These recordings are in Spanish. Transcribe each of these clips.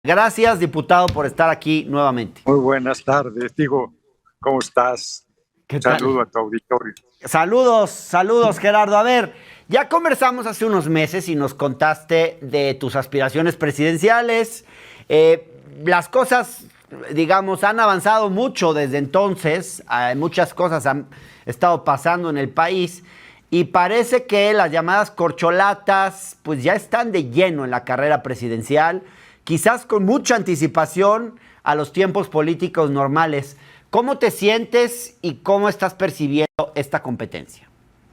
Gracias, diputado, por estar aquí nuevamente. Muy buenas tardes, digo, ¿cómo estás? ¿Qué Un tal? saludo a tu auditorio. Saludos, Gerardo. A ver, ya conversamos hace unos meses y nos contaste de tus aspiraciones presidenciales. Las cosas, digamos, han avanzado mucho desde entonces. Muchas cosas han estado pasando en el país y parece que las llamadas corcholatas pues ya están de lleno en la carrera presidencial, quizás con mucha anticipación a los tiempos políticos normales. ¿Cómo te sientes y cómo estás percibiendo esta competencia?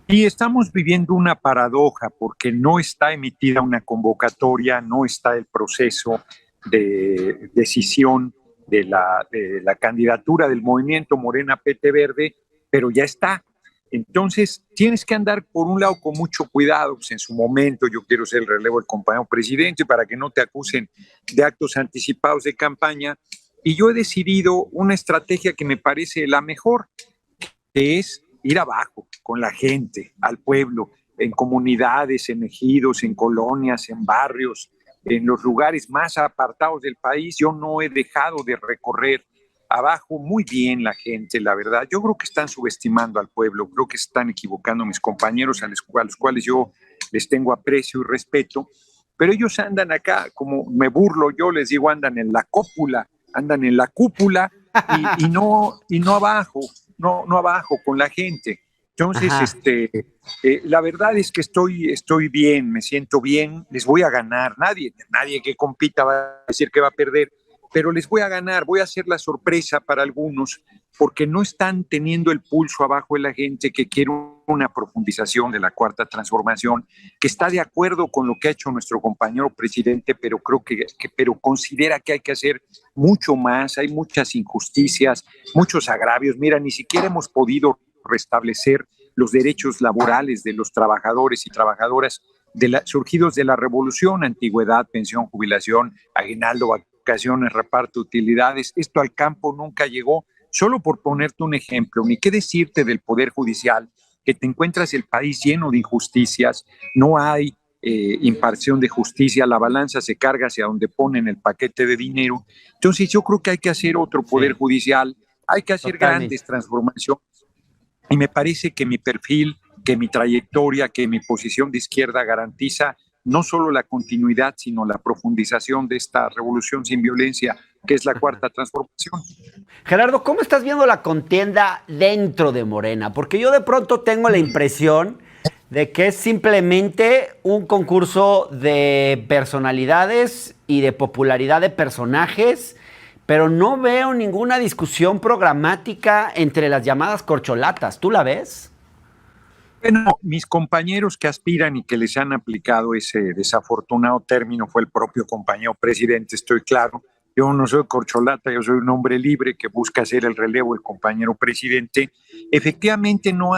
Y estamos viviendo una paradoja porque no está emitida una convocatoria, no está el proceso de decisión de la candidatura del movimiento Morena PT Verde, pero ya está. Entonces, tienes que andar por un lado con mucho cuidado, pues en su momento yo quiero ser el relevo del compañero presidente para que no te acusen de actos anticipados de campaña, y yo he decidido una estrategia que me parece la mejor, que es ir abajo con la gente, al pueblo, en comunidades, en ejidos, en colonias, en barrios, en los lugares más apartados del país. Yo no he dejado de recorrer abajo muy bien la gente, la verdad. Yo creo que están subestimando al pueblo, creo que se están equivocando mis compañeros, a los cuales yo les tengo aprecio y respeto, pero ellos andan acá, como me burlo, yo les digo, andan en la cópula, andan en la cúpula y no abajo, no abajo con la gente. Entonces, Ajá. la verdad es que estoy bien, me siento bien, les voy a ganar. Nadie que compita va a decir que va a perder, pero les voy a ganar, voy a hacer la sorpresa para algunos, porque no están teniendo el pulso abajo de la gente que quiere una profundización de la cuarta transformación, que está de acuerdo con lo que ha hecho nuestro compañero presidente, pero pero considera que hay que hacer mucho más, hay muchas injusticias, muchos agravios. Mira, ni siquiera hemos podido restablecer los derechos laborales de los trabajadores y trabajadoras surgidos de la revolución: antigüedad, pensión, jubilación, aguinaldo, vacaciones, reparto, utilidades. Esto al campo nunca llegó. Solo por ponerte un ejemplo, ni qué decirte del Poder Judicial, que te encuentras el país lleno de injusticias, no hay impartición de justicia, la balanza se carga hacia donde ponen el paquete de dinero. Entonces yo creo que hay que hacer otro Poder Sí, Judicial, hay que hacer totalmente. grandes transformaciones, y me parece que mi perfil, que mi trayectoria, que mi posición de izquierda garantiza no solo la continuidad, sino la profundización de esta revolución sin violencia, que es la cuarta transformación. Gerardo, ¿cómo estás viendo la contienda dentro de Morena? Porque yo de pronto tengo la impresión de que es simplemente un concurso de personalidades y de popularidad de personajes, pero no veo ninguna discusión programática entre las llamadas corcholatas. ¿Tú la ves? Bueno, mis compañeros que aspiran y que les han aplicado ese desafortunado término fue el propio compañero presidente, estoy claro. Yo no soy corcholata, yo soy un hombre libre que busca hacer el relevo del compañero presidente. Efectivamente, no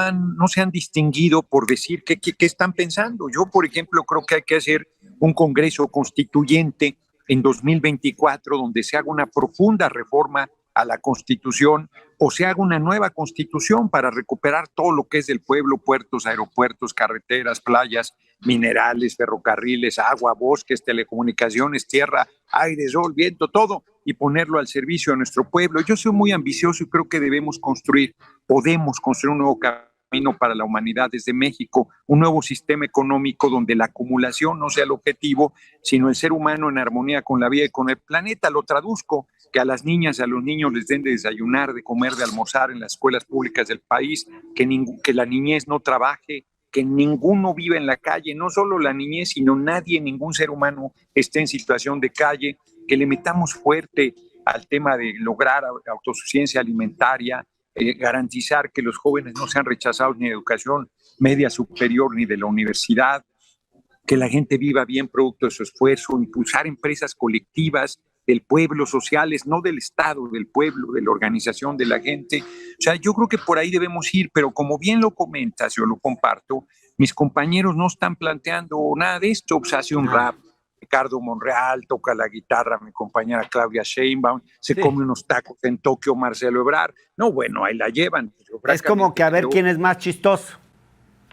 se han distinguido por decir qué están pensando. Yo, por ejemplo, creo que hay que hacer un Congreso Constituyente en 2024 donde se haga una profunda reforma a la Constitución, o se haga una nueva Constitución para recuperar todo lo que es del pueblo: puertos, aeropuertos, carreteras, playas, minerales, ferrocarriles, agua, bosques, telecomunicaciones, tierra, aire, sol, viento, todo, y ponerlo al servicio de nuestro pueblo. Yo soy muy ambicioso y creo que podemos construir un nuevo camino para la humanidad desde México, un nuevo sistema económico donde la acumulación no sea el objetivo, sino el ser humano en armonía con la vida y con el planeta. Lo traduzco: que a las niñas y a los niños les den de desayunar, de comer, de almorzar en las escuelas públicas del país, que la niñez no trabaje, que ninguno viva en la calle, no solo la niñez, sino nadie, ningún ser humano esté en situación de calle, que le metamos fuerte al tema de lograr autosuficiencia alimentaria, garantizar que los jóvenes no sean rechazados ni de educación media superior ni de la universidad, que la gente viva bien producto de su esfuerzo, impulsar empresas colectivas del pueblo, sociales, no del Estado, del pueblo, de la organización de la gente. O sea, yo creo que por ahí debemos ir, pero como bien lo comentas, yo lo comparto, mis compañeros no están planteando nada de esto. Pues hace un Ajá. rap Ricardo Monreal, toca la guitarra mi compañera Claudia Sheinbaum, se Sí. come unos tacos en Tokio Marcelo Ebrard. No, bueno, ahí la llevan. Pero Es como que a francamente ver creo quién es más chistoso.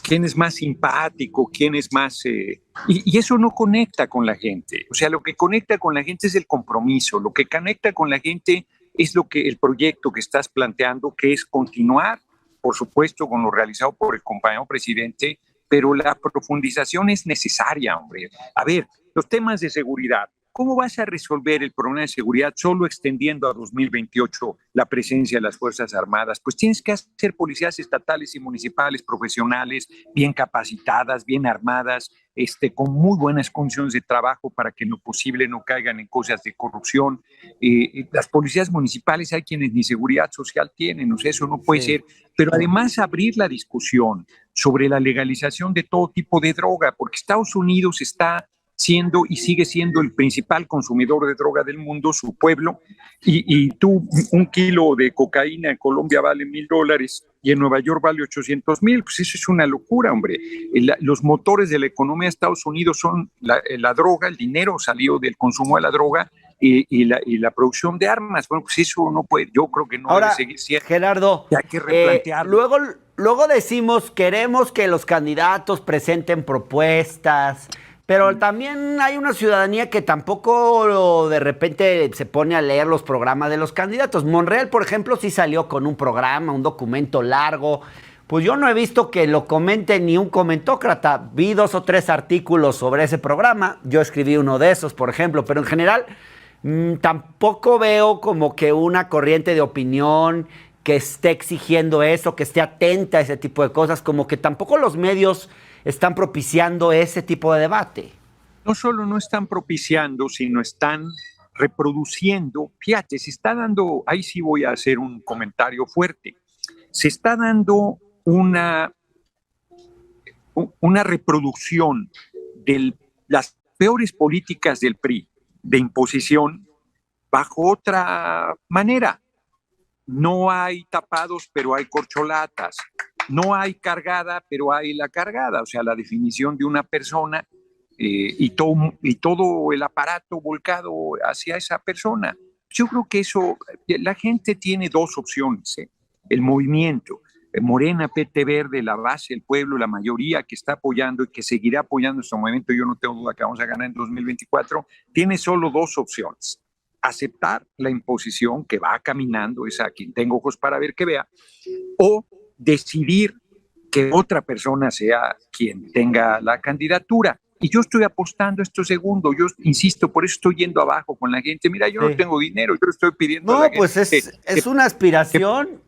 quién es más simpático, quién es más... y eso no conecta con la gente. O sea, lo que conecta con la gente es el compromiso, lo que conecta con la gente es el proyecto que estás planteando, que es continuar, por supuesto, con lo realizado por el compañero presidente, pero la profundización es necesaria, hombre. A ver, los temas de seguridad. ¿Cómo vas a resolver el problema de seguridad solo extendiendo a 2028 la presencia de las Fuerzas Armadas? Pues tienes que hacer policías estatales y municipales profesionales, bien capacitadas, bien armadas, con muy buenas condiciones de trabajo para que en lo posible no caigan en cosas de corrupción. Las policías municipales hay quienes ni seguridad social tienen, o sea, eso no puede ser. Pero además abrir la discusión sobre la legalización de todo tipo de droga, porque Estados Unidos está siendo y sigue siendo el principal consumidor de droga del mundo, su pueblo, y tú, un kilo de cocaína en Colombia vale $1,000 y en Nueva York vale 800,000, pues eso es una locura, hombre. Los motores de la economía de Estados Unidos son la droga, el dinero salido del consumo de la droga y la producción de armas. Bueno, pues eso no puede, yo creo que no Ahora, debe seguir siendo. Gerardo, Hay que replantearlo. luego decimos, queremos que los candidatos presenten propuestas, pero también hay una ciudadanía que tampoco de repente se pone a leer los programas de los candidatos. Monreal, por ejemplo, sí salió con un programa, un documento largo. Pues yo no he visto que lo comente ni un comentócrata. Vi 2 o 3 artículos sobre ese programa. Yo escribí uno de esos, por ejemplo, pero en general tampoco veo como que una corriente de opinión que esté exigiendo eso, que esté atenta a ese tipo de cosas, como que tampoco los medios están propiciando ese tipo de debate. No solo no están propiciando, sino están reproduciendo. Fíjate, se está dando, ahí sí voy a hacer un comentario fuerte, se está dando una reproducción de las peores políticas del PRI, de imposición, bajo otra manera. No hay tapados, pero hay corcholatas. No hay cargada, pero hay la cargada. O sea, la definición de una persona y todo el aparato volcado hacia esa persona. Yo creo que eso, la gente tiene 2 opciones. El movimiento, Morena, PT Verde, la base, el pueblo, la mayoría que está apoyando y que seguirá apoyando este movimiento, yo no tengo duda que vamos a ganar en 2024, tiene solo 2 opciones. Aceptar la imposición que va caminando, es a quien tengo ojos para ver que vea, o decidir que otra persona sea quien tenga la candidatura. Y yo estoy apostando esto segundo, yo insisto, por eso estoy yendo abajo con la gente. Mira, yo no tengo dinero, yo estoy pidiendo a la gente. No, pues es una aspiración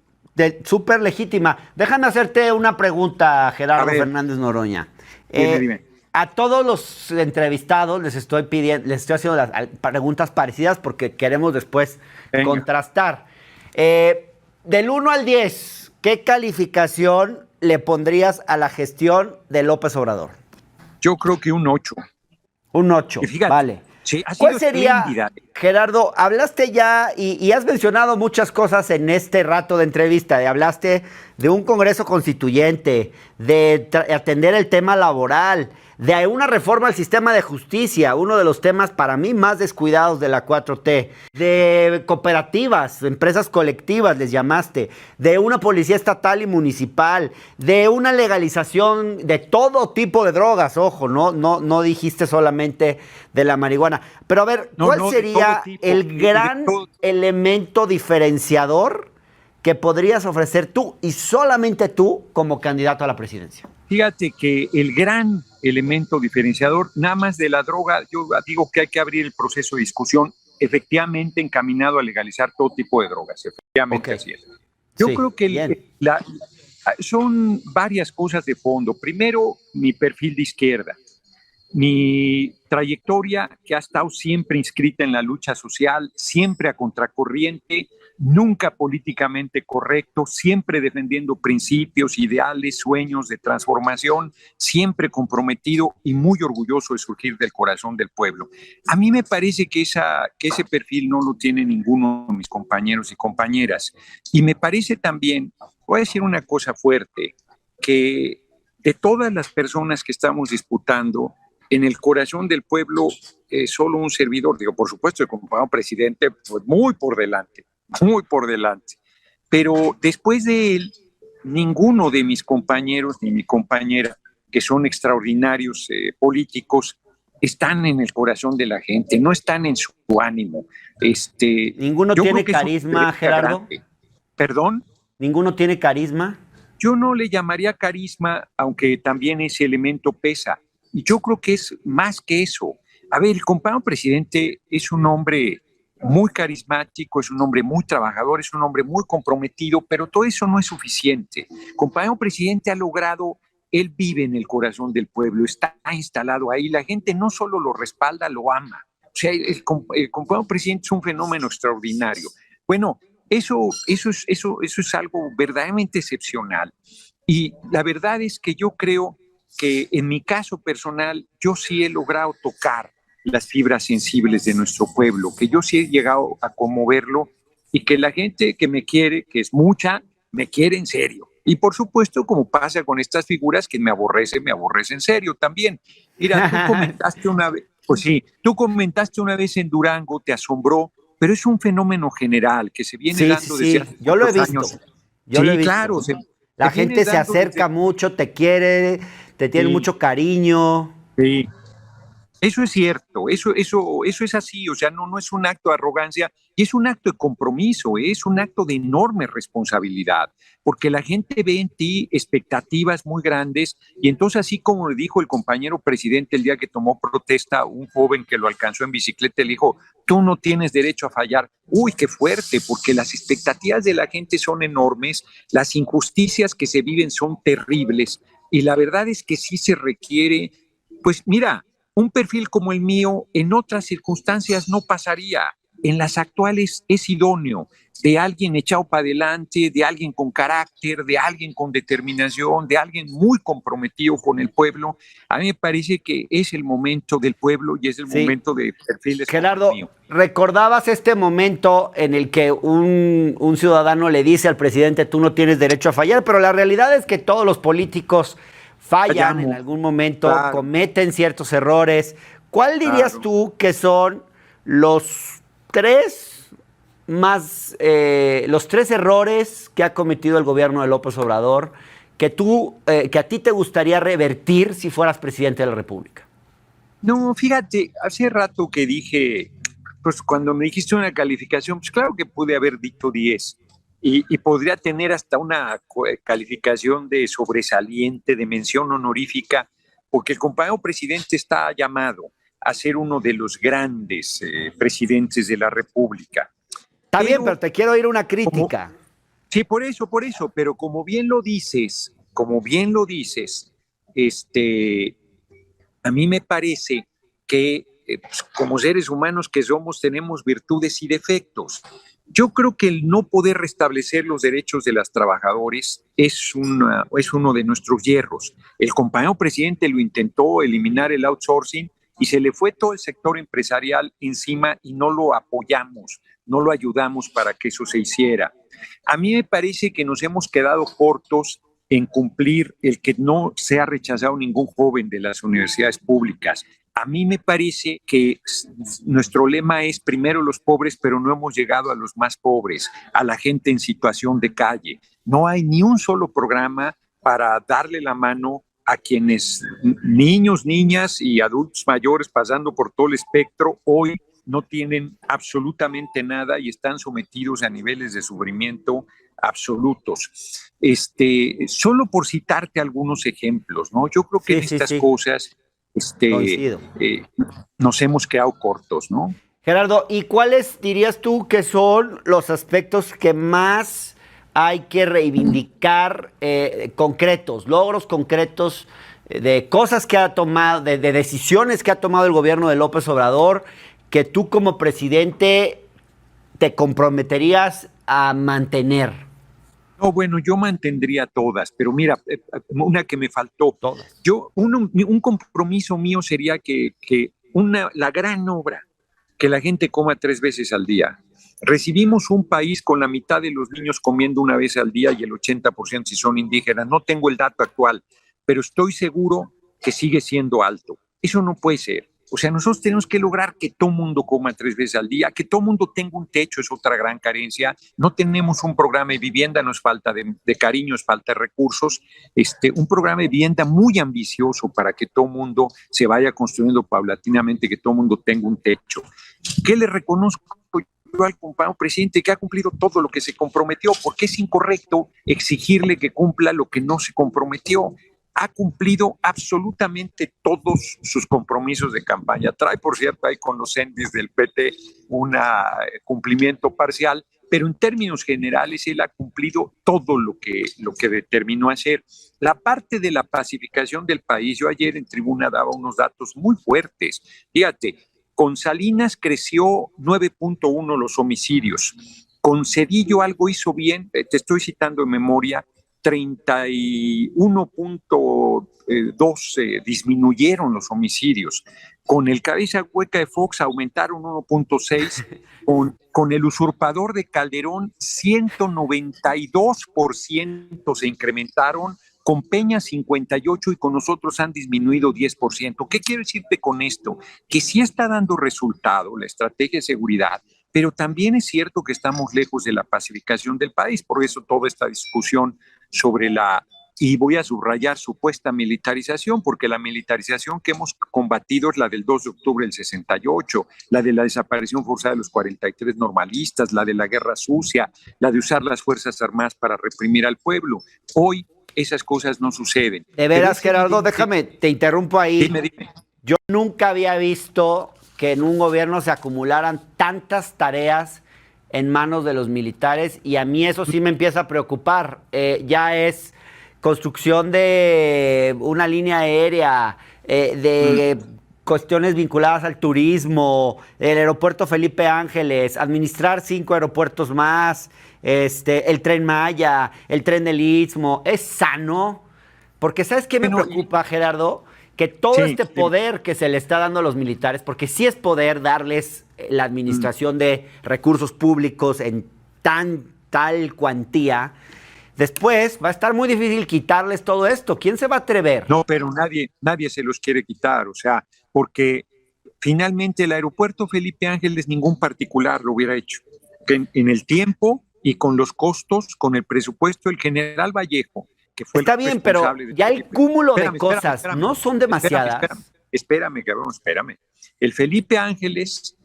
súper legítima. Déjame hacerte una pregunta, Gerardo Fernández Noroña. Dime. A todos los entrevistados les estoy haciendo las preguntas parecidas porque queremos después contrastar. Del 1 al 10, ¿qué calificación le pondrías a la gestión de López Obrador? Yo creo que un 8. Un 8, fíjate, vale. Sí, ¿Cuál sería, Gerardo, hablaste ya y has mencionado muchas cosas en este rato de entrevista, hablaste de un Congreso Constituyente, de atender el tema laboral, de una reforma al sistema de justicia, uno de los temas para mí más descuidados de la 4T, de cooperativas, empresas colectivas les llamaste, de una policía estatal y municipal, de una legalización de todo tipo de drogas, ojo, no dijiste solamente de la marihuana. Pero a ver, ¿cuál sería el gran elemento diferenciador que podrías ofrecer tú y solamente tú como candidato a la presidencia? Fíjate que el gran elemento diferenciador, nada más de la droga, yo digo que hay que abrir el proceso de discusión efectivamente encaminado a legalizar todo tipo de drogas, efectivamente así es. Yo creo que son varias cosas de fondo. Primero, mi perfil de izquierda. Mi trayectoria, que ha estado siempre inscrita en la lucha social, siempre a contracorriente, nunca políticamente correcto, siempre defendiendo principios, ideales, sueños de transformación, siempre comprometido y muy orgulloso de surgir del corazón del pueblo. A mí me parece que ese perfil no lo tiene ninguno de mis compañeros y compañeras. Y me parece también, voy a decir una cosa fuerte, que de todas las personas que estamos disputando, en el corazón del pueblo, solo un servidor, digo, por supuesto, el compañero presidente, pues muy por delante, pero después de él, ninguno de mis compañeros ni mi compañera, que son extraordinarios políticos, están en el corazón de la gente, no están en su ánimo. ¿Ninguno Yo tiene creo que es una carisma, diferencia Gerardo? grande. ¿Perdón? ¿Ninguno tiene carisma? Yo no le llamaría carisma, aunque también ese elemento pesa. Y yo creo que es más que eso. A ver, el compañero presidente es un hombre muy carismático, es un hombre muy trabajador, es un hombre muy comprometido, pero todo eso no es suficiente. El compañero presidente ha logrado, él vive en el corazón del pueblo, está instalado ahí, la gente no solo lo respalda, lo ama. O sea, el compañero presidente es un fenómeno extraordinario. Bueno, eso es algo verdaderamente excepcional. Y la verdad es que yo creo que en mi caso personal, yo sí he logrado tocar las fibras sensibles de nuestro pueblo, que yo sí he llegado a conmoverlo y que la gente que me quiere, que es mucha, me quiere en serio. Y por supuesto, como pasa con estas figuras que me aborrece en serio también. Mira, tú comentaste una vez, pues sí, tú comentaste una vez en Durango, te asombró, pero es un fenómeno general que se viene Sí, sí, dando desde sí, hace yo lo he muchos visto. años. Yo lo he Sí, visto. claro, La se viene gente se dando desde... acerca mucho, te quiere, te tiene Sí, mucho cariño. sí. Eso es cierto, eso es así, o sea, no es un acto de arrogancia, y es un acto de compromiso, es un acto de enorme responsabilidad, porque la gente ve en ti expectativas muy grandes, y entonces así como le dijo el compañero presidente el día que tomó protesta, un joven que lo alcanzó en bicicleta, le dijo, tú no tienes derecho a fallar. Uy, qué fuerte, porque las expectativas de la gente son enormes, las injusticias que se viven son terribles, y la verdad es que sí se requiere, pues mira, un perfil como el mío en otras circunstancias no pasaría. En las actuales es idóneo de alguien echado para adelante, de alguien con carácter, de alguien con determinación, de alguien muy comprometido con el pueblo. A mí me parece que es el momento del pueblo y es el Sí, momento de perfiles como el Gerardo, mío. ¿recordabas este momento en el que un ciudadano le dice al presidente, tú no tienes derecho a fallar? Pero la realidad es que todos los políticos fallan en Fallamos, algún momento, claro, cometen ciertos errores. ¿Cuál dirías claro. tú que son los tres los tres errores que ha cometido el gobierno de López Obrador que a ti te gustaría revertir si fueras presidente de la República? No, fíjate, hace rato que dije, pues cuando me dijiste una calificación, pues claro que pude haber dicho 10 y podría tener hasta una calificación de sobresaliente, de mención honorífica, porque el compañero presidente está llamado a ser uno de los grandes presidentes de la República. Está bien, pero Pero te quiero oír una como, crítica. sí, por eso, pero como bien lo dices, este, a mí me parece que pues, como seres humanos que somos tenemos virtudes y defectos. Yo creo que el no poder restablecer los derechos de los trabajadores es uno de nuestros hierros. El compañero presidente lo intentó eliminar el outsourcing y se le fue todo el sector empresarial encima y no lo apoyamos, no lo ayudamos para que eso se hiciera. A mí me parece que nos hemos quedado cortos en cumplir el que no se ha rechazado ningún joven de las universidades públicas. A mí me parece que nuestro lema es primero los pobres, pero no hemos llegado a los más pobres, a la gente en situación de calle. No hay ni un solo programa para darle la mano a quienes niños, niñas y adultos mayores pasando por todo el espectro hoy no tienen absolutamente nada y están sometidos a niveles de sufrimiento absolutos. Solo por citarte algunos ejemplos, ¿no? Yo creo que en Sí, sí, estas sí, cosas coincido. nos hemos quedado cortos, ¿no? Gerardo, ¿y cuáles dirías tú que son los aspectos que más hay que reivindicar concretos, logros concretos de cosas que ha tomado, de decisiones que ha tomado el gobierno de López Obrador, que tú como presidente te comprometerías a mantener? No, bueno, yo mantendría todas, pero mira, una que me faltó. Todas. Un compromiso mío sería la gran obra, que la gente coma 3 veces al día. Recibimos un país con la mitad de los niños comiendo una vez al día y el 80% si son indígenas. No tengo el dato actual, pero estoy seguro que sigue siendo alto. Eso no puede ser. O sea, nosotros tenemos que lograr que todo mundo coma 3 veces al día, que todo mundo tenga un techo, es otra gran carencia. No tenemos un programa de vivienda, nos falta de cariño, nos falta de recursos. Un programa de vivienda muy ambicioso para que todo mundo se vaya construyendo paulatinamente, que todo mundo tenga un techo. ¿Qué le reconozco yo al compañero presidente? Que ha cumplido todo lo que se comprometió, porque es incorrecto exigirle que cumpla lo que no se comprometió. Ha cumplido absolutamente todos sus compromisos de campaña. Trae, por cierto, ahí con los endis del PT un cumplimiento parcial, pero en términos generales él ha cumplido todo lo que determinó hacer. La parte de la pacificación del país, yo ayer en tribuna daba unos datos muy fuertes. Fíjate, con Salinas creció 9.1 los homicidios. Con Cedillo algo hizo bien, te estoy citando de memoria, 31.2 disminuyeron los homicidios. Con el cabeza hueca de Fox aumentaron 1.6. Con el usurpador de Calderón, 192% se incrementaron. Con Peña 58% y con nosotros han disminuido 10%. ¿Qué quiero decirte con esto? Que sí está dando resultado la estrategia de seguridad, pero también es cierto que estamos lejos de la pacificación del país. Por eso toda esta discusión sobre y voy a subrayar, supuesta militarización, porque la militarización que hemos combatido es la del 2 de octubre del 68, la de la desaparición forzada de los 43 normalistas, la de la guerra sucia, la de usar las Fuerzas Armadas para reprimir al pueblo. Hoy esas cosas no suceden. De veras, Gerardo, déjame, te interrumpo ahí. Dime. Yo nunca había visto que en un gobierno se acumularan tantas tareas en manos de los militares, y a mí eso sí me empieza a preocupar. Ya es construcción de una línea aérea, de cuestiones vinculadas al turismo, el aeropuerto Felipe Ángeles, administrar 5 aeropuertos más, el Tren Maya, el Tren del Istmo. ¿Es sano? Porque ¿sabes qué me preocupa, Gerardo? Que todo este poder que se le está dando a los militares, porque sí es poder darles la administración de recursos públicos en tal cuantía, después va a estar muy difícil quitarles todo esto. ¿Quién se va a atrever? No, pero nadie se los quiere quitar, o sea, porque finalmente el aeropuerto Felipe Ángeles ningún particular lo hubiera hecho. En el tiempo y con los costos, con el presupuesto del general Vallejo, que fue está bien, pero ya el cúmulo de cosas no son demasiadas. Espérame, cabrón, espérame. El Felipe Ángeles,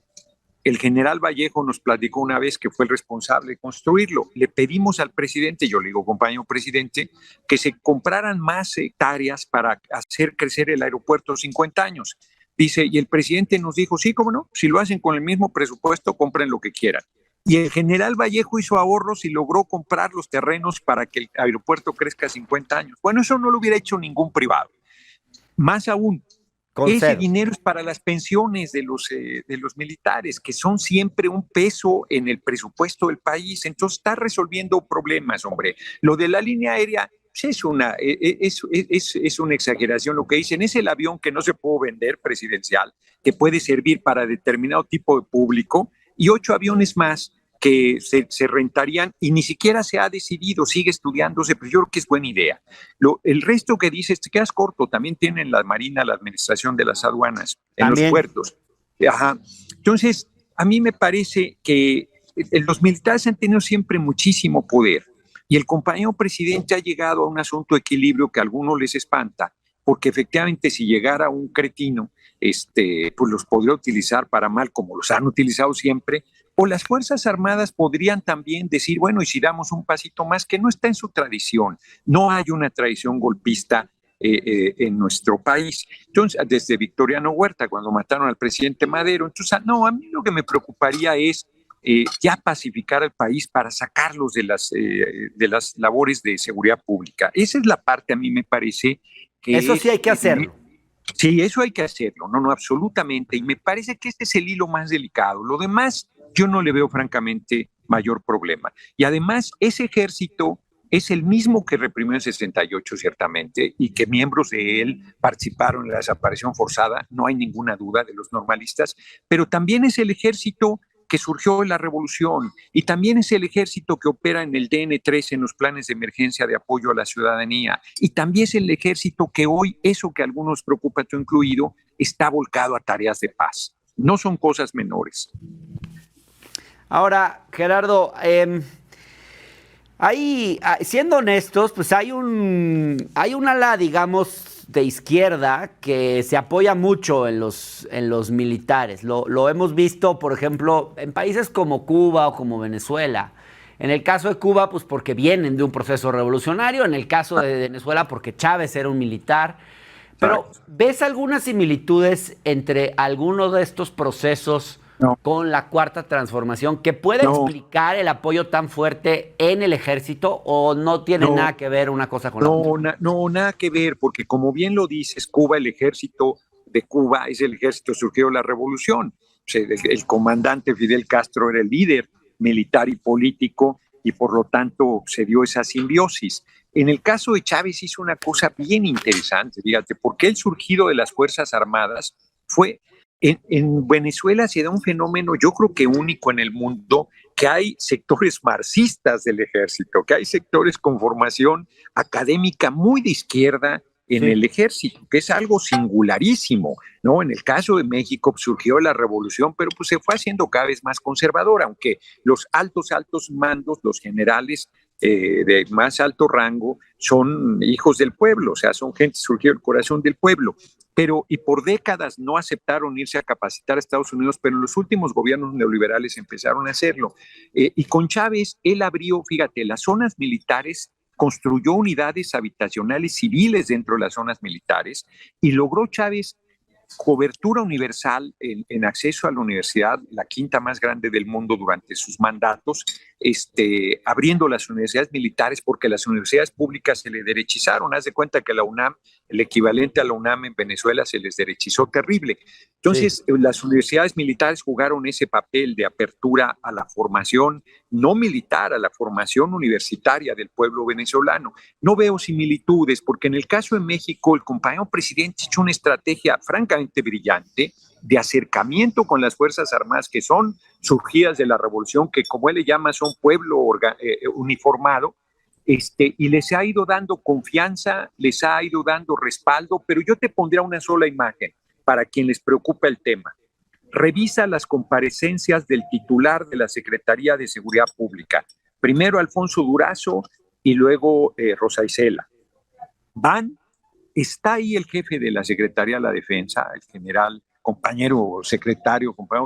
el general Vallejo nos platicó una vez que fue el responsable de construirlo. Le pedimos al presidente, yo le digo, compañero presidente, que se compraran más hectáreas para hacer crecer el aeropuerto 50 años. Dice, y el presidente nos dijo, sí, cómo no, si lo hacen con el mismo presupuesto, compren lo que quieran. Y el general Vallejo hizo ahorros y logró comprar los terrenos para que el aeropuerto crezca 50 años. Bueno, eso no lo hubiera hecho ningún privado. Más aún, ese dinero es para las pensiones de los militares, que son siempre un peso en el presupuesto del país. Entonces está resolviendo problemas, hombre. Lo de la línea aérea es una exageración lo que dicen. Es el avión que no se puede vender presidencial, que puede servir para determinado tipo de público, y 8 aviones más que se rentarían y ni siquiera se ha decidido, sigue estudiándose, pero yo creo que es buena idea. El resto que dices, te quedas corto, también tienen la Marina, la administración de las aduanas en los puertos. Ajá. Entonces, a mí me parece que los militares han tenido siempre muchísimo poder, y el compañero presidente ha llegado a un asunto de equilibrio que a algunos les espanta, porque efectivamente si llegara un cretino, pues los podría utilizar para mal, como los han utilizado siempre, o las Fuerzas Armadas podrían también decir, bueno, y si damos un pasito más, que no está en su tradición, no hay una tradición golpista en nuestro país. Entonces, desde Victoriano Huerta, cuando mataron al presidente Madero, entonces, no, a mí lo que me preocuparía es ya pacificar al país para sacarlos de las labores de seguridad pública. Esa es la parte, a mí me parece que eso sí hay que hacerlo. Sí, eso hay que hacerlo, no, absolutamente, y me parece que este es el hilo más delicado. Lo demás, yo no le veo francamente mayor problema. Y además, ese ejército es el mismo que reprimió en 68, ciertamente, y que miembros de él participaron en la desaparición forzada, no hay ninguna duda, de los normalistas, pero también es el ejército que surgió en la revolución, y también es el ejército que opera en el DN3, en los planes de emergencia de apoyo a la ciudadanía, y también es el ejército que hoy, eso que a algunos preocupa, tú incluido, está volcado a tareas de paz. No son cosas menores. Ahora, Gerardo, siendo honestos, pues hay un ala, digamos, de izquierda que se apoya mucho en los militares. Lo hemos visto, por ejemplo, en países como Cuba o como Venezuela. En el caso de Cuba, pues porque vienen de un proceso revolucionario. En el caso de Venezuela, porque Chávez era un militar. Pero, ¿ves algunas similitudes entre algunos de estos procesos con la Cuarta Transformación que puede explicar el apoyo tan fuerte en el ejército, o no tiene nada que ver una cosa con la otra? No, nada que ver, porque como bien lo dices, Cuba, el ejército de Cuba es el ejército surgido de la revolución. O sea, el comandante Fidel Castro era el líder militar y político, y por lo tanto se dio esa simbiosis. En el caso de Chávez hizo una cosa bien interesante, fíjate, porque el surgido de las Fuerzas Armadas fue, en Venezuela se da un fenómeno, yo creo que único en el mundo, que hay sectores marxistas del ejército, que hay sectores con formación académica muy de izquierda en el ejército, que es algo singularísimo, ¿no? En el caso de México surgió la revolución, pero pues se fue haciendo cada vez más conservadora, aunque los altos mandos, los generales de más alto rango, son hijos del pueblo, o sea, son gente surgida del corazón del pueblo. Pero, y por décadas no aceptaron irse a capacitar a Estados Unidos, pero en los últimos gobiernos neoliberales empezaron a hacerlo. Y con Chávez, él abrió, fíjate, las zonas militares, construyó unidades habitacionales civiles dentro de las zonas militares, y logró Chávez cobertura universal en acceso a la universidad, la quinta más grande del mundo durante sus mandatos, abriendo las universidades militares, porque las universidades públicas se le derechizaron. Haz de cuenta que la UNAM, el equivalente a la UNAM en Venezuela, se les derechizó terrible. Entonces, las universidades militares jugaron ese papel de apertura a la formación no militar, a la formación universitaria del pueblo venezolano. No veo similitudes, porque en el caso de México, el compañero presidente hizo una estrategia francamente brillante de acercamiento con las Fuerzas Armadas, que son surgidas de la revolución, que como él le llama, son pueblo uniformado, y les ha ido dando confianza, les ha ido dando respaldo, pero yo te pondría una sola imagen para quien les preocupa el tema. Revisa las comparecencias del titular de la Secretaría de Seguridad Pública, primero Alfonso Durazo y luego Rosa Isela. Está ahí el jefe de la Secretaría de la Defensa, el general, compañero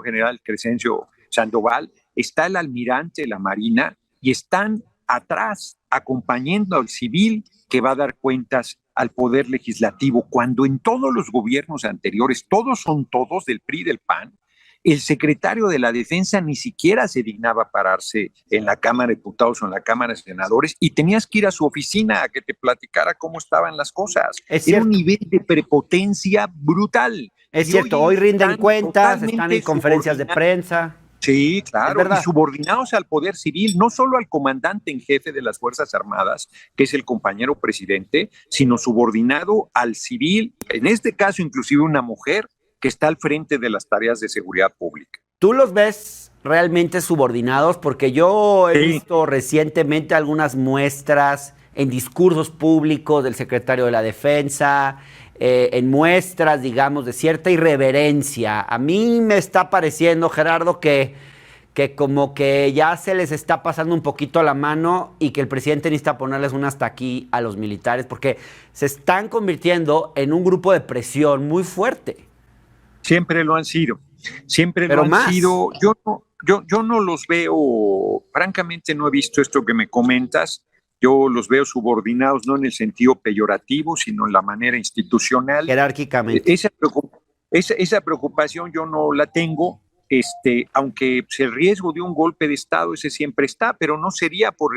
general Crescencio Sandoval, está el almirante de la Marina, y están atrás acompañando al civil que va a dar cuentas al Poder Legislativo, cuando en todos los gobiernos anteriores, todos son todos del PRI y del PAN, el secretario de la Defensa ni siquiera se dignaba pararse en la Cámara de Diputados o en la Cámara de Senadores, y tenías que ir a su oficina a que te platicara cómo estaban las cosas. Era un nivel de prepotencia brutal. Es cierto, hoy rinden cuentas, están en conferencias de prensa. Sí, claro, y subordinados al poder civil, no solo al comandante en jefe de las Fuerzas Armadas, que es el compañero presidente, sino subordinado al civil, en este caso inclusive una mujer que está al frente de las tareas de seguridad pública. ¿Tú los ves realmente subordinados? Porque yo he visto recientemente algunas muestras en discursos públicos del secretario de la Defensa, en muestras, digamos, de cierta irreverencia. A mí me está pareciendo, Gerardo, que como que ya se les está pasando un poquito la mano, y que el presidente necesita ponerles un hasta aquí a los militares, porque se están convirtiendo en un grupo de presión muy fuerte. Siempre lo han sido, siempre lo han sido. Yo no los veo, francamente no he visto esto que me comentas. Yo los veo subordinados, no en el sentido peyorativo, sino en la manera institucional. Jerárquicamente. Esa preocupación yo no la tengo, aunque el riesgo de un golpe de Estado ese siempre está, pero no sería por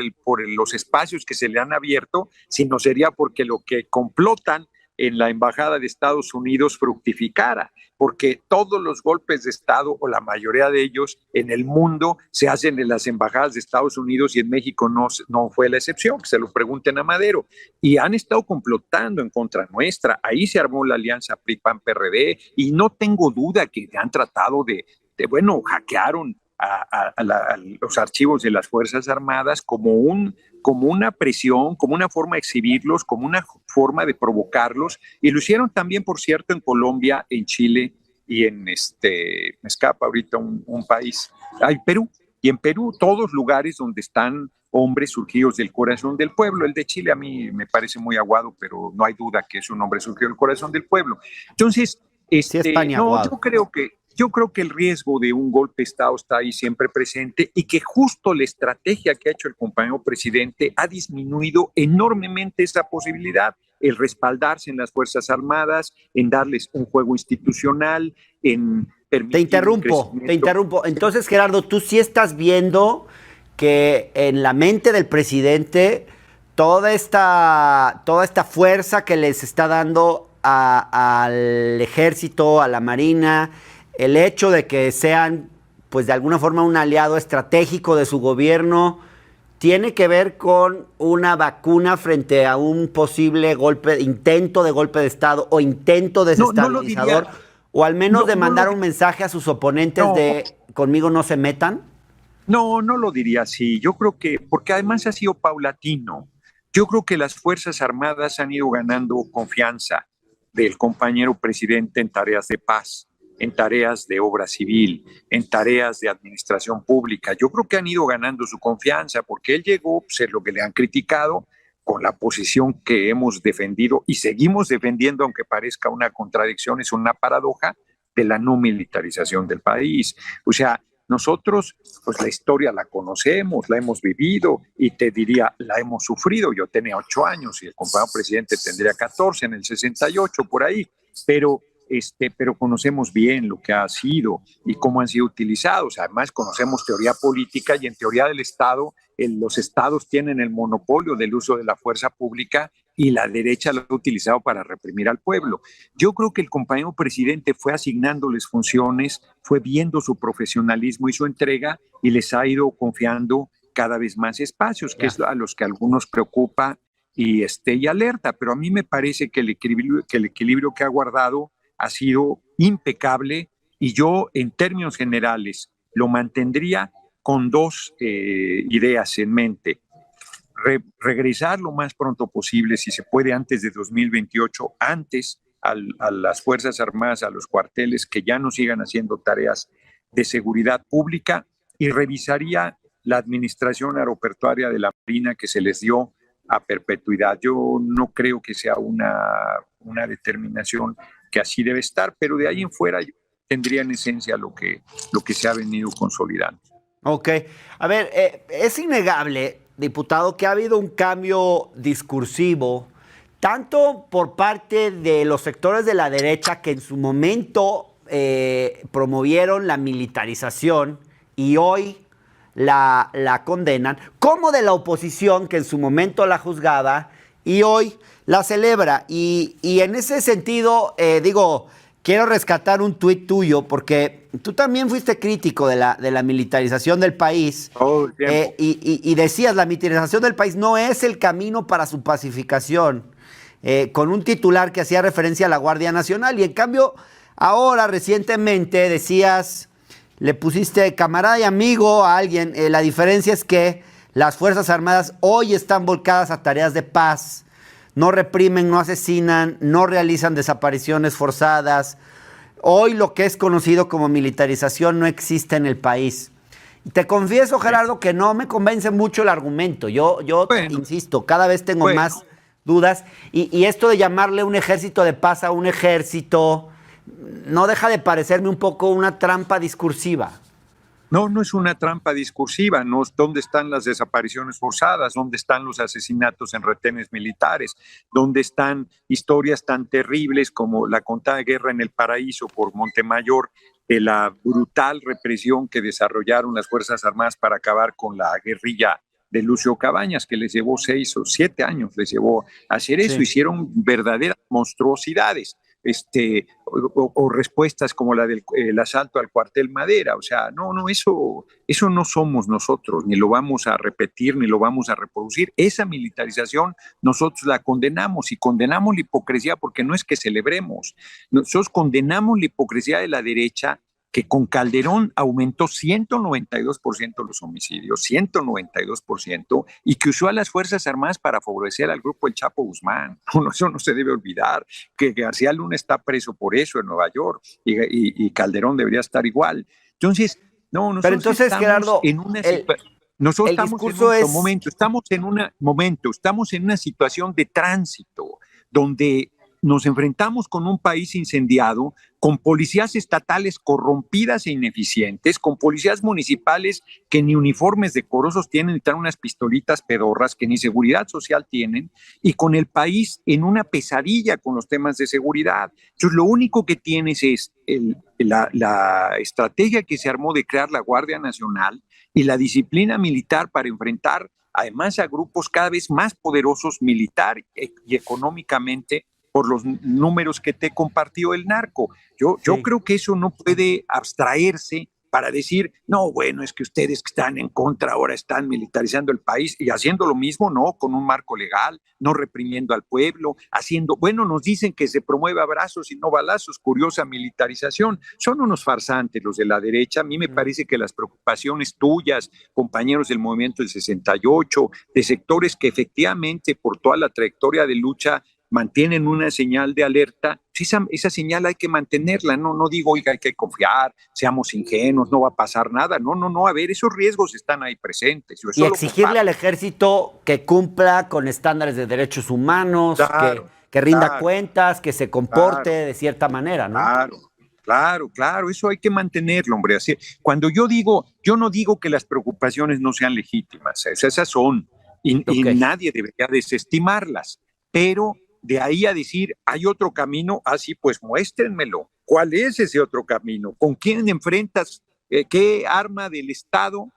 los espacios que se le han abierto, sino sería porque lo que complotan en la Embajada de Estados Unidos fructificara, porque todos los golpes de Estado, o la mayoría de ellos en el mundo, se hacen en las embajadas de Estados Unidos, y en México no fue la excepción. Que se lo pregunten a Madero. Y han estado complotando en contra nuestra. Ahí se armó la alianza PRI-PAN-PRD, y no tengo duda que han tratado hackearon a los archivos de las Fuerzas Armadas como una presión, como una forma de exhibirlos, como una forma de provocarlos, y lo hicieron también, por cierto, en Colombia, en Chile y me escapa ahorita un país, Perú, y en Perú, todos lugares donde están hombres surgidos del corazón del pueblo. El de Chile a mí me parece muy aguado, pero no hay duda que es un hombre surgido del corazón del pueblo. Entonces, Sí, España, no, aguado. yo creo que el riesgo de un golpe de Estado está ahí siempre presente y que justo la estrategia que ha hecho el compañero presidente ha disminuido enormemente esa posibilidad, el respaldarse en las Fuerzas Armadas, en darles un juego institucional, en Te permitir un interrumpo, te crecimiento. interrumpo. Entonces, Gerardo, tú sí estás viendo que en la mente del presidente toda esta fuerza que les está dando al ejército, a la marina, el hecho de que sean, pues de alguna forma, un aliado estratégico de su gobierno, tiene que ver con una vacuna frente a un posible intento de golpe de Estado o intento No lo desestabilizador, diría, o al menos de no lo mandar un diría, mensaje a sus oponentes no, de conmigo no se metan. no lo diría así. Yo creo que, porque además ha sido paulatino, yo creo que las Fuerzas Armadas han ido ganando confianza del compañero presidente en tareas de paz, en tareas de obra civil, en tareas de administración pública. Yo creo que han ido ganando su confianza porque él llegó, pues, es lo que le han criticado, con la posición que hemos defendido y seguimos defendiendo, aunque parezca una contradicción, es una paradoja de la no militarización del país. O sea, nosotros, pues la historia la conocemos, la hemos vivido y te diría, la hemos sufrido. Yo tenía 8 años y el compañero presidente tendría 14 en el 68, por ahí, pero pero conocemos bien lo que ha sido y cómo han sido utilizados. Además, conocemos teoría política y en teoría del Estado, los estados tienen el monopolio del uso de la fuerza pública y la derecha lo ha utilizado para reprimir al pueblo. Yo creo que el compañero presidente fue asignándoles funciones, fue viendo su profesionalismo y su entrega y les ha ido confiando cada vez más espacios, que es a los que a algunos preocupa y alerta, pero a mí me parece que el equilibrio que ha guardado ha sido impecable y yo en términos generales lo mantendría con dos ideas en mente. Regresar lo más pronto posible, si se puede antes de 2028, antes a las Fuerzas Armadas, a los cuarteles, que ya no sigan haciendo tareas de seguridad pública, y revisaría la administración aeroportuaria de la Marina que se les dio a perpetuidad. Yo no creo que sea una determinación que así debe estar, pero de ahí en fuera tendría en esencia lo que se ha venido consolidando. Ok. A ver, es innegable, diputado, que ha habido un cambio discursivo, tanto por parte de los sectores de la derecha que en su momento promovieron la militarización y hoy la condenan, como de la oposición que en su momento la juzgaba y hoy la celebra. Y en ese sentido, quiero rescatar un tuit tuyo, porque tú también fuiste crítico de la militarización del país. Todo el tiempo. Y decías, la militarización del país no es el camino para su pacificación, con un titular que hacía referencia a la Guardia Nacional. Y en cambio, ahora, recientemente, decías, le pusiste camarada y amigo a alguien. La diferencia es que las Fuerzas Armadas hoy están volcadas a tareas de paz. No reprimen, no asesinan, no realizan desapariciones forzadas. Hoy lo que es conocido como militarización no existe en el país. Y te confieso, Gerardo, que no me convence mucho el argumento. Yo insisto, cada vez tengo más dudas. Y esto de llamarle un ejército de paz a un ejército no deja de parecerme un poco una trampa discursiva. No es una trampa discursiva. No, ¿dónde están las desapariciones forzadas? ¿Dónde están los asesinatos en retenes militares? ¿Dónde están historias tan terribles como la contada guerra en el Paraíso por Montemayor, de la brutal represión que desarrollaron las Fuerzas Armadas para acabar con la guerrilla de Lucio Cabañas, que les llevó 6 o 7 años, les llevó a hacer eso? Sí. Hicieron verdaderas monstruosidades. O respuestas como la del asalto al cuartel Madera. O sea, eso no somos nosotros, ni lo vamos a repetir, ni lo vamos a reproducir. Esa militarización nosotros la condenamos, y condenamos la hipocresía, porque no es que celebremos, nosotros condenamos la hipocresía de la derecha que con Calderón aumentó 192% los homicidios, 192%, y que usó a las Fuerzas Armadas para favorecer al grupo El Chapo Guzmán. Bueno, eso no se debe olvidar, que García Luna está preso por eso en Nueva York y Calderón debería estar igual. Entonces, no, Pero nosotros entonces, estamos Gerardo, en una situación. Nosotros el estamos discurso en un es... momento, estamos en una situación de tránsito donde nos enfrentamos con un país incendiado, con policías estatales corrompidas e ineficientes, con policías municipales que ni uniformes decorosos tienen, ni traen unas pistolitas pedorras, que ni seguridad social tienen, y con el país en una pesadilla con los temas de seguridad. Entonces, lo único que tienes es la estrategia que se armó de crear la Guardia Nacional y la disciplina militar para enfrentar además a grupos cada vez más poderosos militar y económicamente por los números que te compartió el narco. Yo creo que eso no puede abstraerse para decir, no, bueno, es que ustedes que están en contra ahora están militarizando el país y haciendo lo mismo, no, con un marco legal, no reprimiendo al pueblo, bueno, nos dicen que se promueve abrazos y no balazos, curiosa militarización. Son unos farsantes los de la derecha. A mí me parece que las preocupaciones tuyas, compañeros del movimiento del 68, de sectores que efectivamente por toda la trayectoria de lucha mantienen una señal de alerta, esa señal hay que mantenerla, no digo, oiga, hay que confiar, seamos ingenuos, no va a pasar nada, no, a ver, esos riesgos están ahí presentes. Y exigirle al ejército que cumpla con estándares de derechos humanos, claro, que rinda cuentas, que se comporte de cierta manera, ¿no? Claro, eso hay que mantenerlo, hombre. Así, cuando yo no digo que las preocupaciones no sean legítimas, esas son, y nadie debería desestimarlas, pero de ahí a decir, hay otro camino, así pues muéstrenmelo. ¿Cuál es ese otro camino? ¿Con quién enfrentas? ¿Qué arma del Estado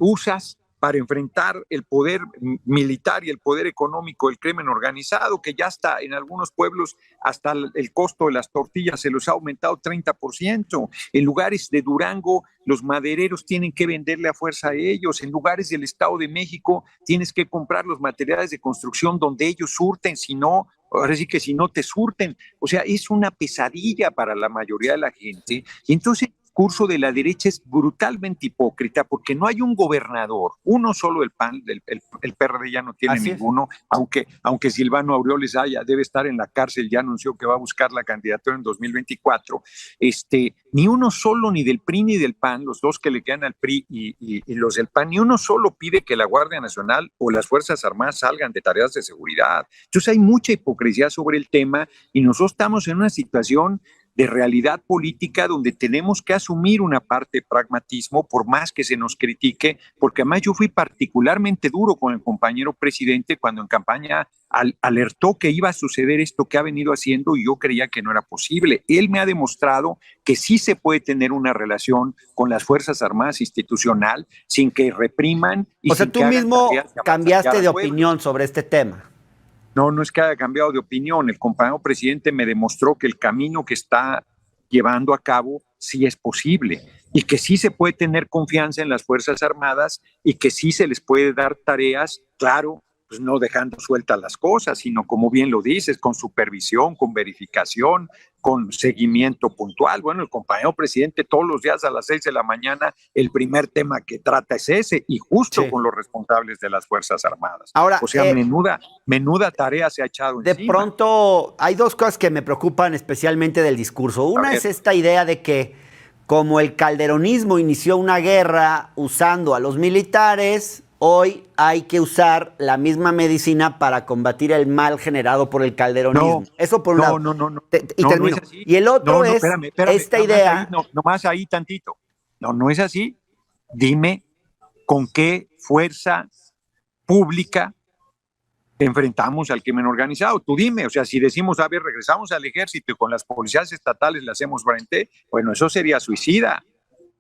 usas para enfrentar el poder militar y el poder económico del crimen organizado, que ya está en algunos pueblos hasta el costo de las tortillas se los ha aumentado 30%. En lugares de Durango, los madereros tienen que venderle a fuerza a ellos. En lugares del Estado de México, tienes que comprar los materiales de construcción donde ellos surten, si no, ahora sí que si no te surten. O sea, es una pesadilla para la mayoría de la gente. Y entonces el discurso de la derecha es brutalmente hipócrita porque no hay un gobernador, uno solo del PAN, el PRD ya no tiene Así ninguno, aunque Silvano Aureoles debe estar en la cárcel, ya anunció que va a buscar la candidatura en 2024, ni uno solo, ni del PRI ni del PAN, los dos que le quedan al PRI y los del PAN, ni uno solo pide que la Guardia Nacional o las Fuerzas Armadas salgan de tareas de seguridad. Entonces hay mucha hipocresía sobre el tema y nosotros estamos en una situación de realidad política donde tenemos que asumir una parte de pragmatismo por más que se nos critique, porque además yo fui particularmente duro con el compañero presidente cuando en campaña alertó que iba a suceder esto que ha venido haciendo y yo creía que no era posible. Él me ha demostrado que sí se puede tener una relación con las Fuerzas Armadas institucional sin que repriman y o sea, sin tú que hagan mismo tareas que cambiaste de opinión sobre este tema. No es que haya cambiado de opinión. El compañero presidente me demostró que el camino que está llevando a cabo sí es posible y que sí se puede tener confianza en las Fuerzas Armadas y que sí se les puede dar tareas, claro, pues no dejando sueltas las cosas, sino como bien lo dices, con supervisión, con verificación, con seguimiento puntual. Bueno, el compañero presidente todos los días a las 6 de la mañana, el primer tema que trata es ese, y justo con los responsables de las Fuerzas Armadas. Ahora, o sea, menuda tarea se ha echado de encima. Pronto, hay dos cosas que me preocupan especialmente del discurso. Una es esta idea de que como el calderonismo inició una guerra usando a los militares, hoy hay que usar la misma medicina para combatir el mal generado por el calderonismo. Eso por un lado. No. Y termino. No es así. Y el otro es espérame, esta idea. Nomás ahí tantito. No es así. Dime con qué fuerza pública enfrentamos al crimen organizado. Tú dime, o sea, si decimos, a ver, regresamos al ejército y con las policías estatales le hacemos frente, bueno, eso sería suicida.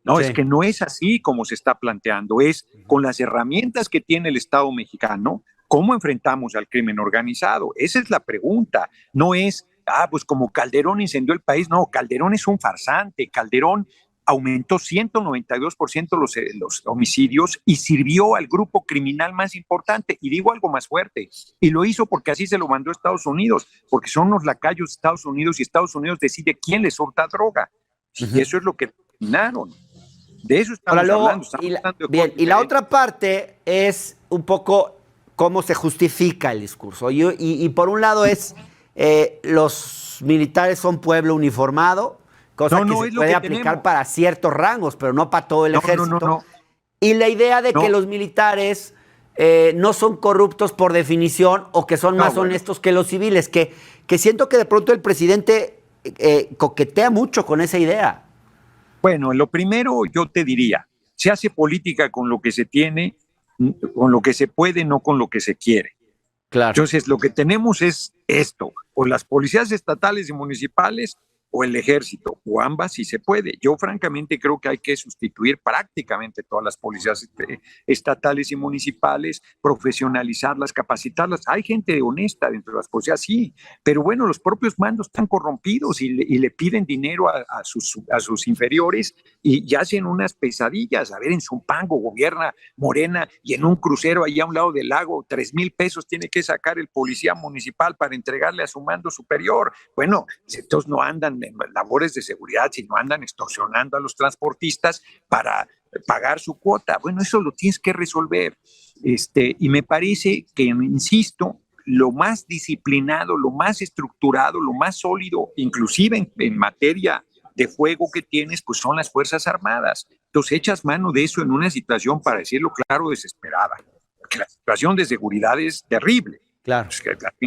No, es que no es así como se está planteando, es con las herramientas que tiene el Estado mexicano, ¿cómo enfrentamos al crimen organizado? Esa es la pregunta, no es, pues como Calderón incendió el país, no, Calderón es un farsante, Calderón aumentó 192% los homicidios y sirvió al grupo criminal más importante, y digo algo más fuerte, y lo hizo porque así se lo mandó a Estados Unidos, porque son los lacayos de Estados Unidos y Estados Unidos decide quién le surta droga. Y eso es lo que terminaron. De eso Ahora, estamos luego, hablando. Bien, y la otra parte es un poco cómo se justifica el discurso. Y por un lado es, los militares son pueblo uniformado, cosa que se puede aplicar para ciertos rangos, pero no para todo el ejército. No. Y la idea de que los militares no son corruptos por definición, o que son más honestos que los civiles, que siento que de pronto el presidente coquetea mucho con esa idea. Bueno, lo primero yo te diría, se hace política con lo que se tiene, con lo que se puede, no con lo que se quiere. Claro. Entonces, lo que tenemos es esto, o las policías estatales y municipales o el ejército, o ambas si se puede. Yo francamente creo que hay que sustituir prácticamente todas las policías estatales y municipales, profesionalizarlas, capacitarlas. Hay gente honesta dentro de las policías, sí, pero bueno, los propios mandos están corrompidos y le piden dinero a sus inferiores y hacen unas pesadillas. A ver, en Zumpango gobierna Morena y en un crucero allá a un lado del lago, 3,000 pesos tiene que sacar el policía municipal para entregarle a su mando superior. Bueno, entonces no andan en labores de seguridad, sino andan extorsionando a los transportistas para pagar su cuota. Bueno, eso lo tienes que resolver. Y me parece que, insisto, lo más disciplinado, lo más estructurado, lo más sólido, inclusive en materia de fuego que tienes, pues son las Fuerzas Armadas. Entonces echas mano de eso en una situación, para decirlo claro, desesperada. Porque la situación de seguridad es terrible. Claro. Pues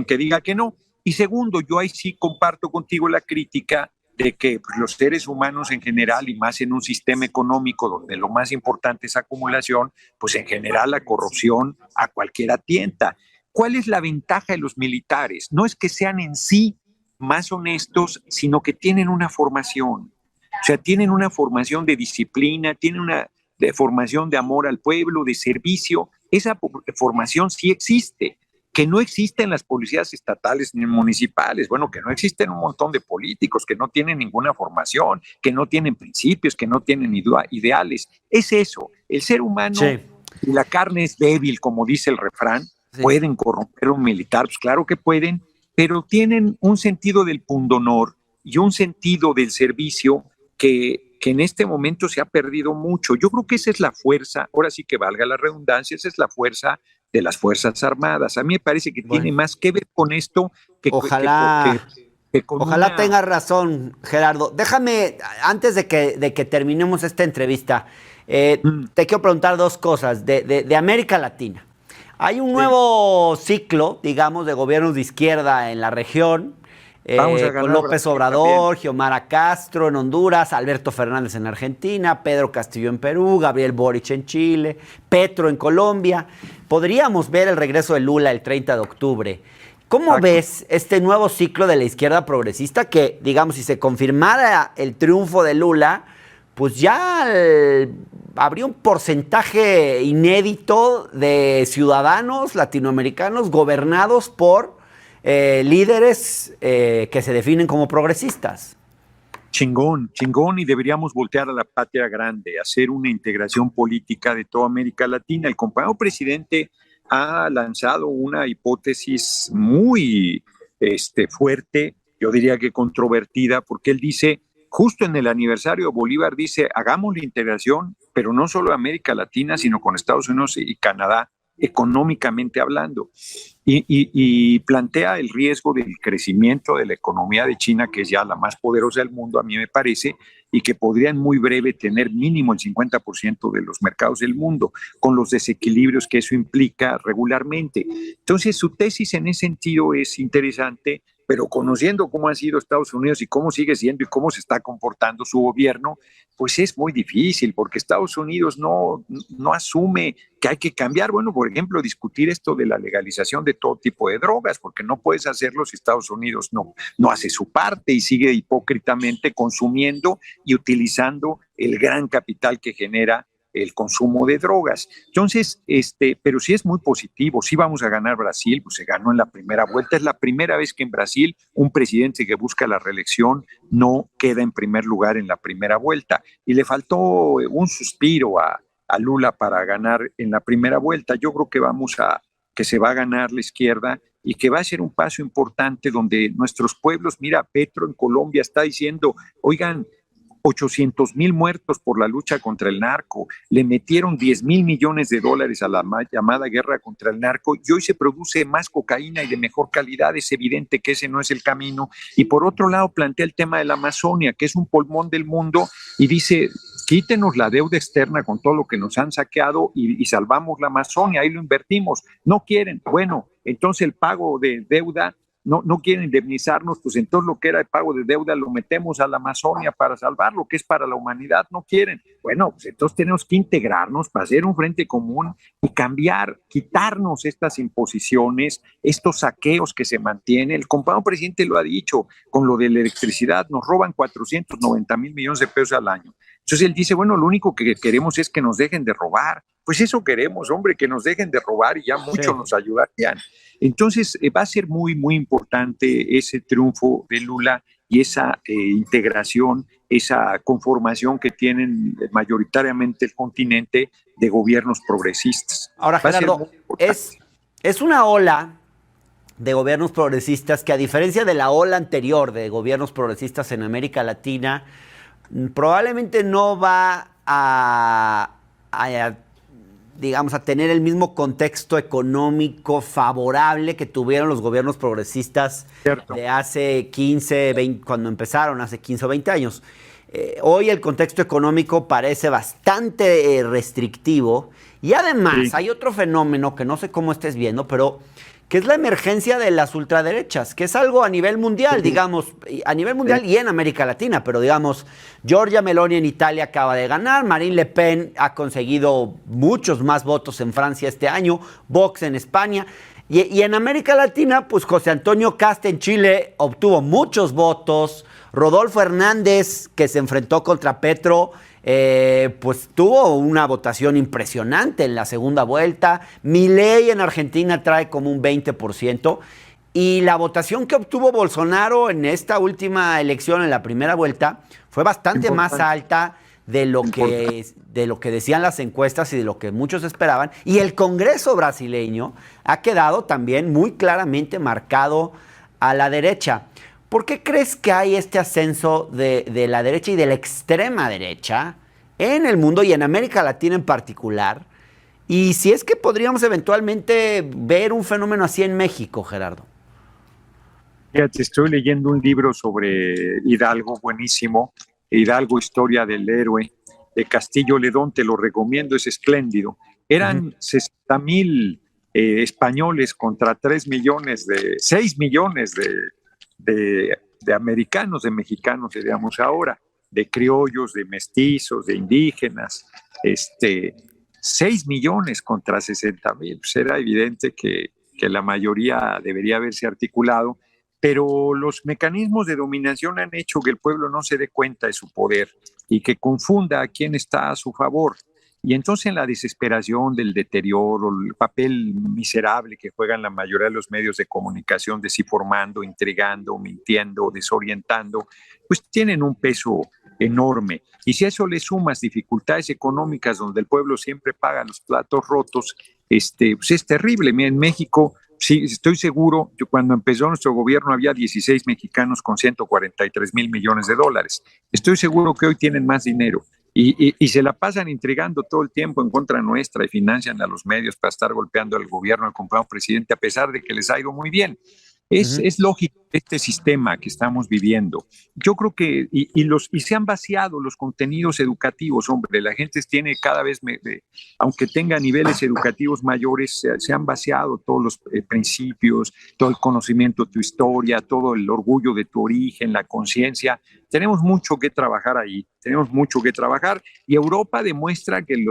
que diga que no. Y segundo, yo ahí sí comparto contigo la crítica de que pues, los seres humanos en general, y más en un sistema económico donde lo más importante es acumulación, pues en general la corrupción a cualquiera tienta. ¿Cuál es la ventaja de los militares? No es que sean en sí más honestos, sino que tienen una formación. O sea, tienen una formación de disciplina, tienen una formación de amor al pueblo, de servicio. Esa formación sí existe. Que no existen las policías estatales ni municipales, bueno, que no existen un montón de políticos que no tienen ninguna formación, que no tienen principios, que no tienen ideales. Es eso, el ser humano, y la carne es débil, como dice el refrán, pueden corromper a un militar, pues claro que pueden, pero tienen un sentido del pundonor y un sentido del servicio que en este momento se ha perdido mucho. Yo creo que esa es la fuerza, ahora sí que valga la redundancia, esa es la fuerza de las Fuerzas Armadas. A mí me parece que tiene más que ver con esto que ojalá con tengas razón, Gerardo. Déjame, antes de que terminemos esta entrevista, te quiero preguntar dos cosas de América Latina. Hay un nuevo ciclo, digamos, de gobiernos de izquierda en la región, con López Obrador, Xiomara Castro en Honduras, Alberto Fernández en Argentina, Pedro Castillo en Perú, Gabriel Boric en Chile, Petro en Colombia. Podríamos ver el regreso de Lula el 30 de octubre. ¿Cómo ves este nuevo ciclo de la izquierda progresista que, digamos, si se confirmara el triunfo de Lula, pues ya habría un porcentaje inédito de ciudadanos latinoamericanos gobernados por líderes que se definen como progresistas? Chingón, y deberíamos voltear a la patria grande, hacer una integración política de toda América Latina. El compañero presidente ha lanzado una hipótesis muy fuerte, yo diría que controvertida, porque él dice, justo en el aniversario de Bolívar, dice, hagamos la integración, pero no solo América Latina, sino con Estados Unidos y Canadá, económicamente hablando, y plantea el riesgo del crecimiento de la economía de China, que es ya la más poderosa del mundo, a mí me parece, y que podría en muy breve tener mínimo el 50% de los mercados del mundo, con los desequilibrios que eso implica regularmente. Entonces, su tesis en ese sentido es interesante, pero conociendo cómo ha sido Estados Unidos y cómo sigue siendo y cómo se está comportando su gobierno, pues es muy difícil, porque Estados Unidos no asume que hay que cambiar, bueno, por ejemplo, discutir esto de la legalización de todo tipo de drogas, porque no puedes hacerlo si Estados Unidos no hace su parte y sigue hipócritamente consumiendo y utilizando el gran capital que genera el consumo de drogas. Entonces, pero sí es muy positivo, sí vamos a ganar Brasil, pues se ganó en la primera vuelta, es la primera vez que en Brasil un presidente que busca la reelección no queda en primer lugar en la primera vuelta, y le faltó un suspiro a Lula para ganar en la primera vuelta. Yo creo que se va a ganar la izquierda y que va a ser un paso importante donde nuestros pueblos, mira, Petro en Colombia está diciendo, oigan, 800,000 muertos por la lucha contra el narco, le metieron 10,000 millones de dólares a la llamada guerra contra el narco y hoy se produce más cocaína y de mejor calidad. Es evidente que ese no es el camino. Y por otro lado plantea el tema de la Amazonia, que es un pulmón del mundo, y dice: quítenos la deuda externa con todo lo que nos han saqueado y salvamos la Amazonia, ahí lo invertimos. No quieren. Bueno, entonces el pago de deuda, no quieren indemnizarnos, pues entonces lo que era el pago de deuda lo metemos a la Amazonia para salvar lo que es para la humanidad. No quieren. Bueno, pues entonces tenemos que integrarnos para hacer un frente común y cambiar, quitarnos estas imposiciones, estos saqueos que se mantienen. El compañero presidente lo ha dicho con lo de la electricidad, nos roban 490,000 millones de pesos al año. Entonces él dice: bueno, lo único que queremos es que nos dejen de robar. Pues eso queremos, hombre, que nos dejen de robar y ya mucho nos ayudarían. Entonces va a ser muy, muy importante ese triunfo de Lula y esa integración, esa conformación que tienen mayoritariamente el continente de gobiernos progresistas. Ahora, Gerardo, es una ola de gobiernos progresistas que, a diferencia de la ola anterior de gobiernos progresistas en América Latina, probablemente no va digamos, a tener el mismo contexto económico favorable que tuvieron los gobiernos progresistas de hace 15, 20, cuando empezaron, hace 15 o 20 años. Hoy el contexto económico parece bastante restrictivo y además hay otro fenómeno que no sé cómo estés viendo, pero que es la emergencia de las ultraderechas, que es algo a nivel mundial, digamos, a nivel mundial y en América Latina, pero digamos, Giorgia Meloni en Italia acaba de ganar, Marine Le Pen ha conseguido muchos más votos en Francia este año, Vox en España, y en América Latina, pues José Antonio Kast en Chile obtuvo muchos votos, Rodolfo Hernández, que se enfrentó contra Petro, pues tuvo una votación impresionante en la segunda vuelta. Milei en Argentina trae como un 20%. Y la votación que obtuvo Bolsonaro en esta última elección, en la primera vuelta, fue bastante más alta de lo que decían las encuestas y de lo que muchos esperaban. Y el Congreso brasileño ha quedado también muy claramente marcado a la derecha. ¿Por qué crees que hay este ascenso de la derecha y de la extrema derecha en el mundo y en América Latina en particular? Y si es que podríamos eventualmente ver un fenómeno así en México, Gerardo. Fíjate, estoy leyendo un libro sobre Hidalgo, buenísimo, Hidalgo, Historia del Héroe, de Castillo Ledón, te lo recomiendo, es espléndido. Eran 60,000 españoles contra 6 millones de americanos, de mexicanos, diríamos ahora, de criollos, de mestizos, de indígenas, 6 millones contra 60,000. Pues era evidente que la mayoría debería haberse articulado, pero los mecanismos de dominación han hecho que el pueblo no se dé cuenta de su poder y que confunda a quién está a su favor. Y entonces, en la desesperación del deterioro, el papel miserable que juegan la mayoría de los medios de comunicación, desinformando, intrigando, mintiendo, desorientando, pues tienen un peso enorme. Y si a eso le sumas dificultades económicas donde el pueblo siempre paga los platos rotos, pues es terrible. Mira, en México, sí, estoy seguro, cuando empezó nuestro gobierno había 16 mexicanos con 143,000 millones de dólares. Estoy seguro que hoy tienen más dinero. Y se la pasan intrigando todo el tiempo en contra nuestra y financian a los medios para estar golpeando al gobierno del compañero presidente, a pesar de que les ha ido muy bien. Es lógico este sistema que estamos viviendo. Yo creo que, y se han vaciado los contenidos educativos, hombre, la gente tiene cada vez, aunque tenga niveles educativos mayores, se han vaciado todos los principios, todo el conocimiento de tu historia, todo el orgullo de tu origen, la conciencia. Tenemos mucho que trabajar ahí, tenemos mucho que trabajar, y Europa demuestra que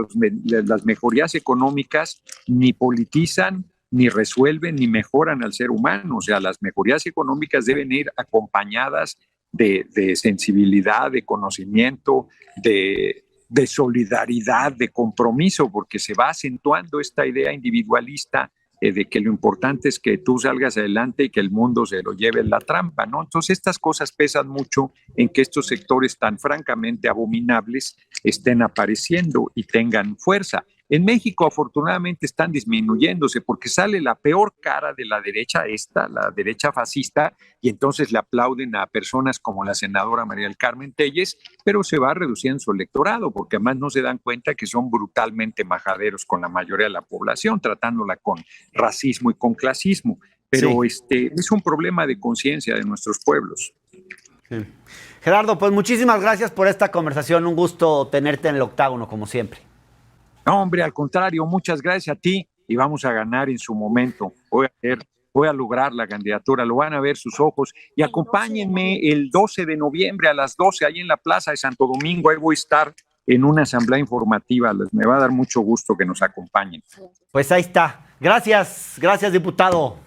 las mejorías económicas ni politizan, ni resuelven, ni mejoran al ser humano. O sea, las mejorías económicas deben ir acompañadas de sensibilidad, de conocimiento, de solidaridad, de compromiso, porque se va acentuando esta idea individualista de que lo importante es que tú salgas adelante y que el mundo se lo lleve en la trampa, ¿no? Entonces estas cosas pesan mucho en que estos sectores tan francamente abominables estén apareciendo y tengan fuerza. En México, afortunadamente, están disminuyéndose porque sale la peor cara de la derecha, la derecha fascista, y entonces le aplauden a personas como la senadora María del Carmen Telles, pero se va reduciendo su electorado, porque además no se dan cuenta que son brutalmente majaderos con la mayoría de la población, tratándola con racismo y con clasismo. Pero Sí. es un problema de conciencia de nuestros pueblos. Sí. Gerardo, pues muchísimas gracias por esta conversación. Un gusto tenerte en el octágono, como siempre. No, hombre, al contrario, muchas gracias a ti y vamos a ganar en su momento. Voy a lograr la candidatura, lo van a ver sus ojos y acompáñenme el 12 de noviembre a las 12 ahí en la Plaza de Santo Domingo. Ahí voy a estar en una asamblea informativa. Me va a dar mucho gusto que nos acompañen. Pues ahí está. Gracias, gracias, diputado.